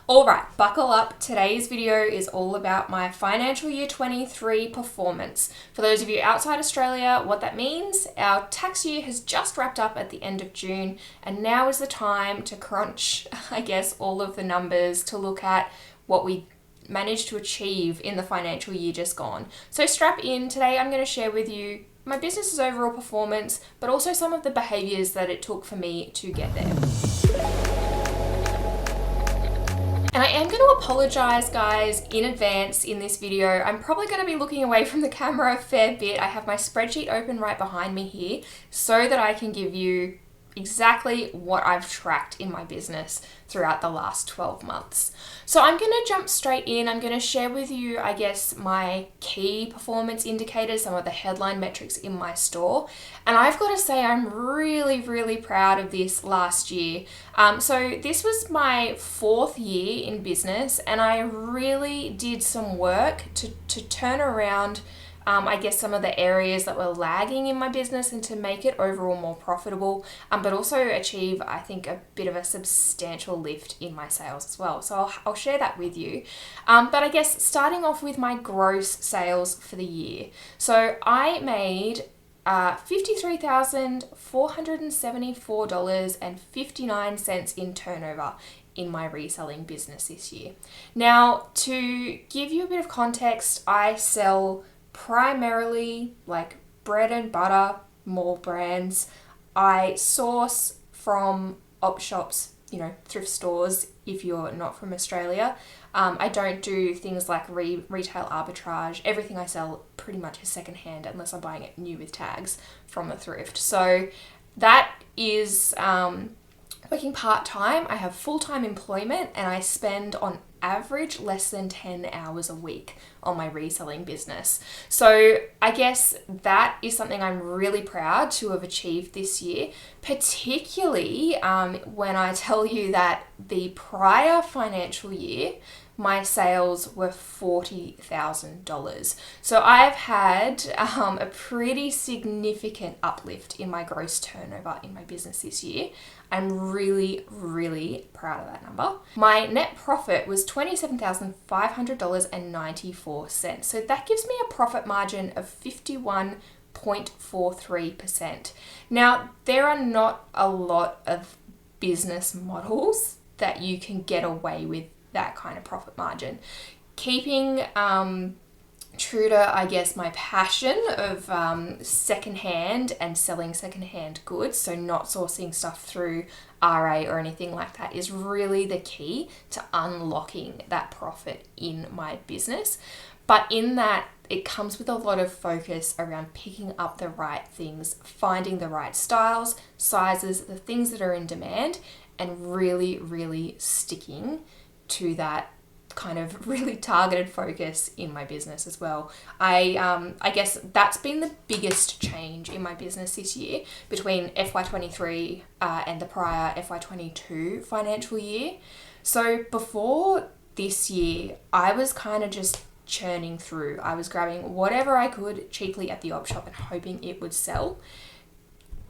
All right, buckle up. Today's video is all about my financial year 23 performance. For those of you outside Australia, what that means, our tax year has just wrapped up at the end of June, and now is the time to crunch, all of the numbers to look at what we managed to achieve in the financial year just gone. So strap in. Today I'm going to share with you my business's overall performance, but also some of the behaviors that it took for me to get there. And I am going to apologize, guys, in advance in this video. I'm probably going to be looking away from the camera a fair bit. I have my spreadsheet open right behind me here so that I can give you exactly what I've tracked in my business throughout the last 12 months. So I'm going to jump straight in. I'm going to share with you, my key performance indicators, some of the headline metrics in my store. And I've got to say, I'm really, really proud of this last year. So this was my 4th year in business, and I really did some work to turn around some of the areas that were lagging in my business and to make it overall more profitable, but also achieve, I think, a bit of a substantial lift in my sales as well. So I'll share that with you. But starting off with my gross sales for the year. So I made $53,474.59 in turnover in my reselling business this year. Now, to give you a bit of context, I sell primarily like bread and butter, mall brands. I source from op shops, thrift stores if you're not from Australia. I don't do things like retail arbitrage. Everything I sell pretty much is secondhand unless I'm buying it new with tags from a thrift. So that is working part-time. I have full-time employment and I spend on average less than 10 hours a week on my reselling business. So I guess that is something I'm really proud to have achieved this year, particularly when I tell you that the prior financial year, my sales were $40,000. So I've had a pretty significant uplift in my gross turnover in my business this year. I'm really, really proud of that number. My net profit was $27,500.94. So that gives me a profit margin of 51.43%. Now, there are not a lot of business models that you can get away with that kind of profit margin. Keeping true to, my passion of secondhand and selling secondhand goods, so not sourcing stuff through RA or anything like that, is really the key to unlocking that profit in my business. But in that, it comes with a lot of focus around picking up the right things, finding the right styles, sizes, the things that are in demand, and really, really sticking to that kind of really targeted focus in my business as well. I guess that's been the biggest change in my business this year between FY23 and the prior FY22 financial year. So before this year, I was kind of just churning through. I was grabbing whatever I could cheaply at the op shop and hoping it would sell.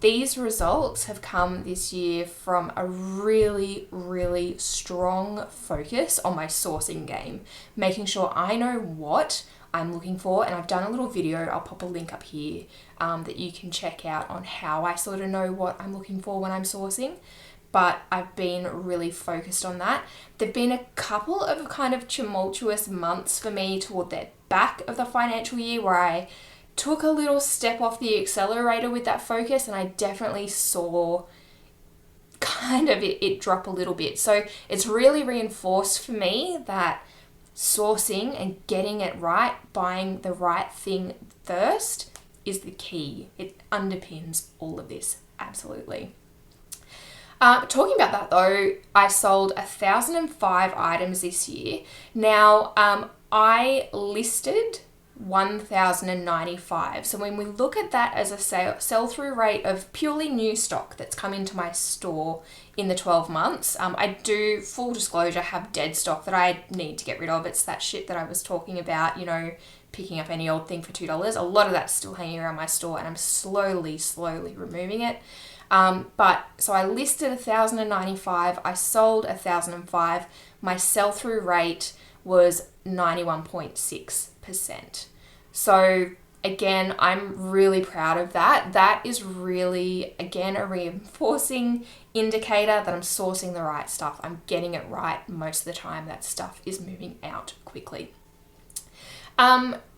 These results have come this year from a really, really strong focus on my sourcing game, making sure I know what I'm looking for. And I've done a little video, I'll pop a link up here, that you can check out on how I sort of know what I'm looking for when I'm sourcing. But I've been really focused on that. There've been a couple of kind of tumultuous months for me toward the back of the financial year where I took a little step off the accelerator with that focus, and I definitely saw kind of it drop a little bit. So it's really reinforced for me that sourcing and getting it right, buying the right thing first, is the key. It underpins all of this, absolutely. Talking about that though, I sold 1,005 items this year. Now, I listed 1,095. So when we look at that as a sell-through rate of purely new stock that's come into my store in the 12 months, I do, full disclosure, have dead stock that I need to get rid of. It's that shit that I was talking about, picking up any old thing for $2. A lot of that's still hanging around my store and I'm slowly removing it. But so I listed 1,095, I sold 1,005. My sell-through rate was 91.6%. So again, I'm really proud of that. That is really, again, a reinforcing indicator that I'm sourcing the right stuff. I'm getting it right most of the time. That stuff is moving out quickly.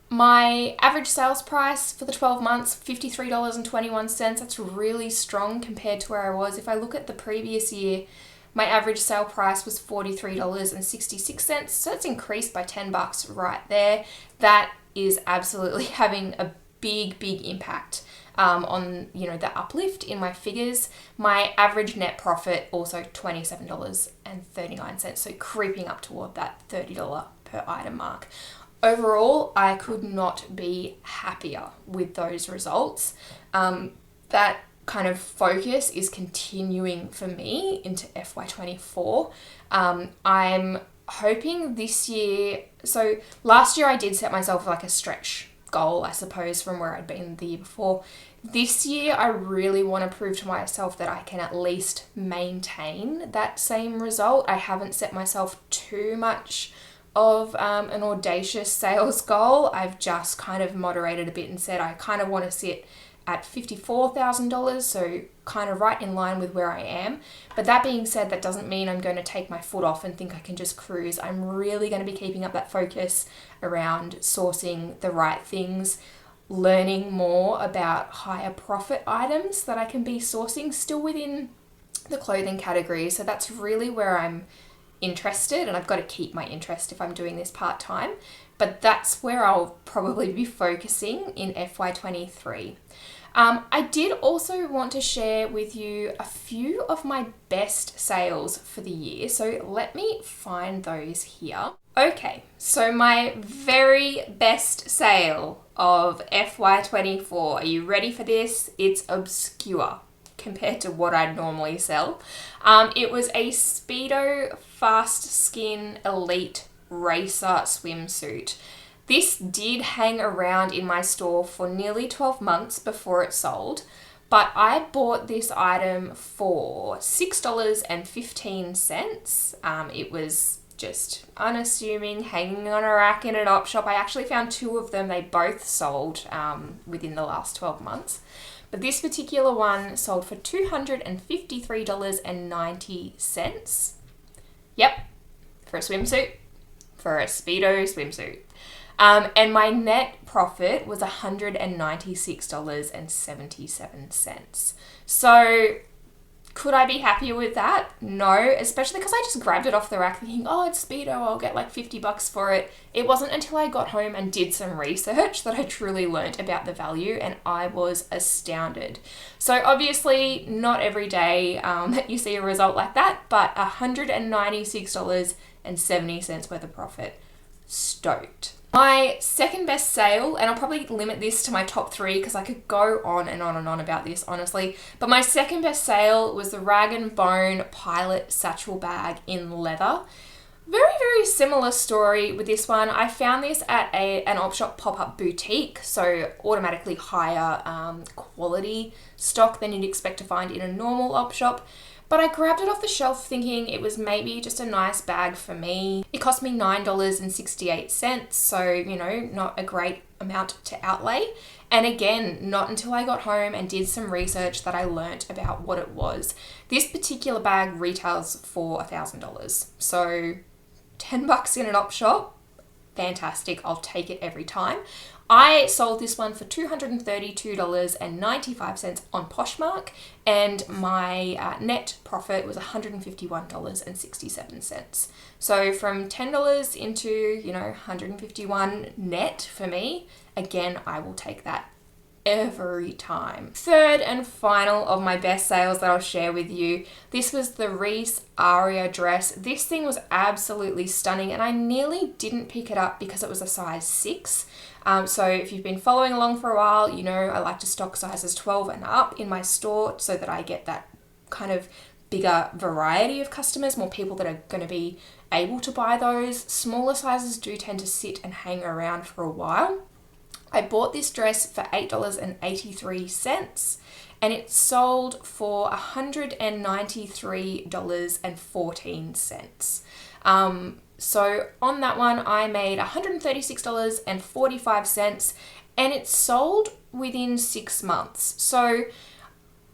My average sales price for the 12 months, $53.21. That's really strong compared to where I was. If I look at the previous year, my average sale price was $43.66. So it's increased by $10 right there. That is absolutely having a big impact on, you know, the uplift in my figures. My average net profit also $27.39. So creeping up toward that $30 per item mark. Overall, I could not be happier with those results. That kind of focus is continuing for me into FY24. I'm hoping this year, so last year I did set myself like a stretch goal, I suppose, from where I'd been the year before. This year, I really want to prove to myself that I can at least maintain that same result. I haven't set myself too much of an audacious sales goal. I've just kind of moderated a bit and said I kind of want to sit at $54,000, so kind of right in line with where I am. But that being said, that doesn't mean I'm going to take my foot off and think I can just cruise. I'm really going to be keeping up that focus around sourcing the right things, learning more about higher profit items that I can be sourcing still within the clothing category. So that's really where I'm interested, and I've got to keep my interest if I'm doing this part-time, but that's where I'll probably be focusing in FY23. I did also want to share with you a few of my best sales for the year, so let me find those here. Okay, so my very best sale of FY24, are you ready for this? It's obscure compared to what I'd normally sell. It was a Speedo Fast Skin Elite Racer swimsuit. This did hang around in my store for nearly 12 months before it sold, but I bought this item for $6.15. It was just unassuming, hanging on a rack in an op shop. I actually found two of them. They both sold within the last 12 months. But this particular one sold for $253.90. Yep, for a swimsuit, for a Speedo swimsuit. And my net profit was $196.77. So could I be happier with that? No, especially because I just grabbed it off the rack thinking, oh, it's Speedo, I'll get like $50 for it. It wasn't until I got home and did some research that I truly learnt about the value, and I was astounded. So obviously not every day that you see a result like that, but $196.70 worth of profit. Stoked. My second best sale, and I'll probably limit this to my top three because I could go on and on and on about this, honestly, but my second best sale was the Rag & Bone Pilot Satchel Bag in leather. Very similar story with this one. I found this at an op shop pop-up boutique, so automatically higher quality stock than you'd expect to find in a normal op shop. But I grabbed it off the shelf thinking it was maybe just a nice bag for me. It cost me $9.68, so, you know, not a great amount to outlay. And again, not until I got home and did some research that I learnt about what it was. This particular bag retails for $1,000. So $10 in an op shop, fantastic. I'll take it every time. I sold this one for $232.95 on Poshmark, and my net profit was $151.67. So from $10 into, you know, $151 net for me, again, I will take that every time. Third and final of my best sales that I'll share with you, this was the Reese Aria dress. This thing was absolutely stunning, and I nearly didn't pick it up because it was a size 6. So if you've been following along for a while, you know I like to stock sizes 12 and up in my store so that I get that kind of bigger variety of customers, more people that are going to be able to buy those. Smaller sizes do tend to sit and hang around for a while. I bought this dress for $8.83, and it sold for $193.14. So on that one, I made $136.45, and it sold within 6 months. So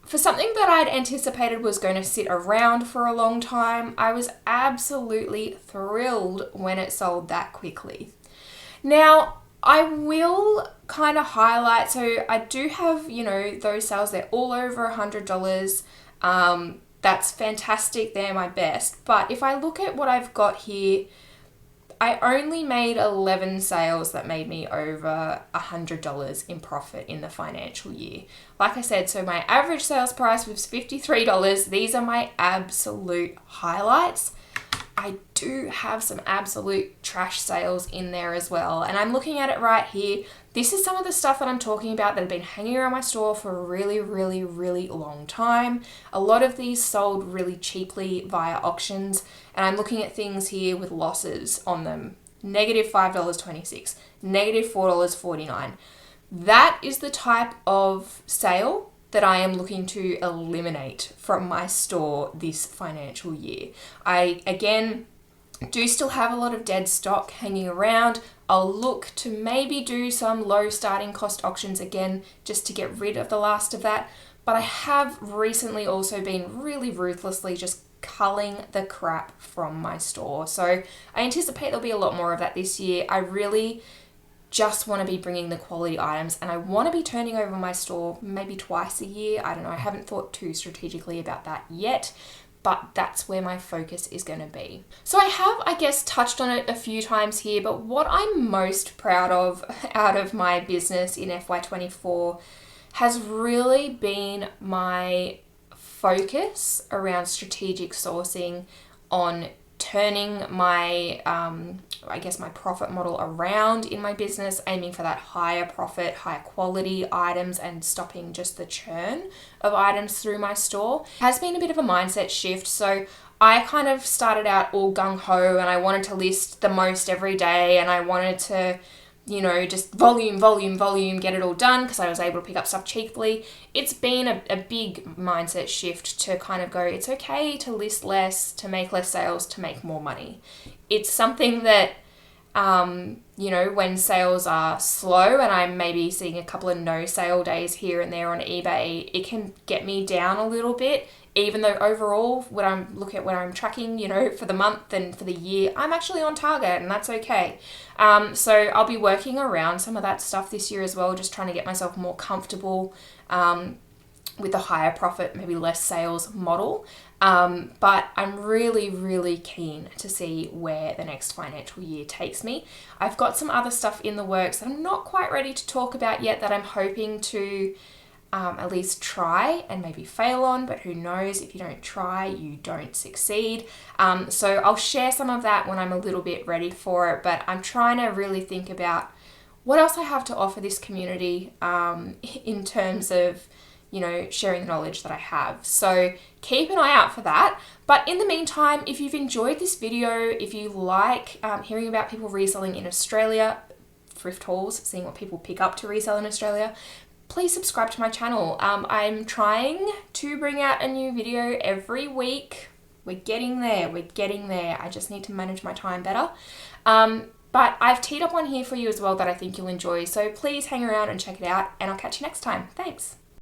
for something that I'd anticipated was going to sit around for a long time, I was absolutely thrilled when it sold that quickly. Now, I will kind of highlight, so I do have, those sales, they're all over $100. That's fantastic, they're my best. But if I look at what I've got here, I only made 11 sales that made me over $100 in profit in the financial year. Like I said, so my average sales price was $53. These are my absolute highlights. I do have some absolute trash sales in there as well. And I'm looking at it right here. This is some of the stuff that I'm talking about that have been hanging around my store for a really, really, really long time. A lot of these sold really cheaply via auctions. And I'm looking at things here with losses on them. Negative $5.26, negative $4.49. That is the type of sale that I am looking to eliminate from my store this financial year. I, again, do still have a lot of dead stock hanging around. I'll look to maybe do some low starting cost auctions again, just to get rid of the last of that. But I have recently also been really ruthlessly just culling the crap from my store. So I anticipate there'll be a lot more of that this year. I really just want to be bringing the quality items, and I want to be turning over my store maybe twice a year. I don't know, I haven't thought too strategically about that yet, but that's where my focus is going to be. So I have, I guess, touched on it a few times here, but what I'm most proud of out of my business in FY24 has really been my focus around strategic sourcing, on turning my, my profit model around in my business, aiming for that higher profit, higher quality items, and stopping just the churn of items through my store. It has been a bit of a mindset shift. So I kind of started out all gung-ho, and I wanted to list the most every day, and I wanted to, just volume, get it all done because I was able to pick up stuff cheaply. It's been a big mindset shift to kind of go, it's okay to list less, to make less sales, to make more money. It's something that, when sales are slow and I'm maybe seeing a couple of no sale days here and there on eBay, it can get me down a little bit. Even though overall, when I'm tracking, for the month and for the year, I'm actually on target, and that's okay. So I'll be working around some of that stuff this year as well, just trying to get myself more comfortable with the higher profit, maybe less sales model. But I'm really, really keen to see where the next financial year takes me. I've got some other stuff in the works that I'm not quite ready to talk about yet that I'm hoping to at least try and maybe fail on, but who knows, if you don't try, you don't succeed. So I'll share some of that when I'm a little bit ready for it, but I'm trying to really think about what else I have to offer this community in terms of, sharing the knowledge that I have. So keep an eye out for that. But in the meantime, if you've enjoyed this video, if you like hearing about people reselling in Australia, thrift hauls, seeing what people pick up to resell in Australia, please subscribe to my channel. I'm trying to bring out a new video every week. We're getting there. I just need to manage my time better. But I've teed up one here for you as well that I think you'll enjoy. So please hang around and check it out, and I'll catch you next time. Thanks.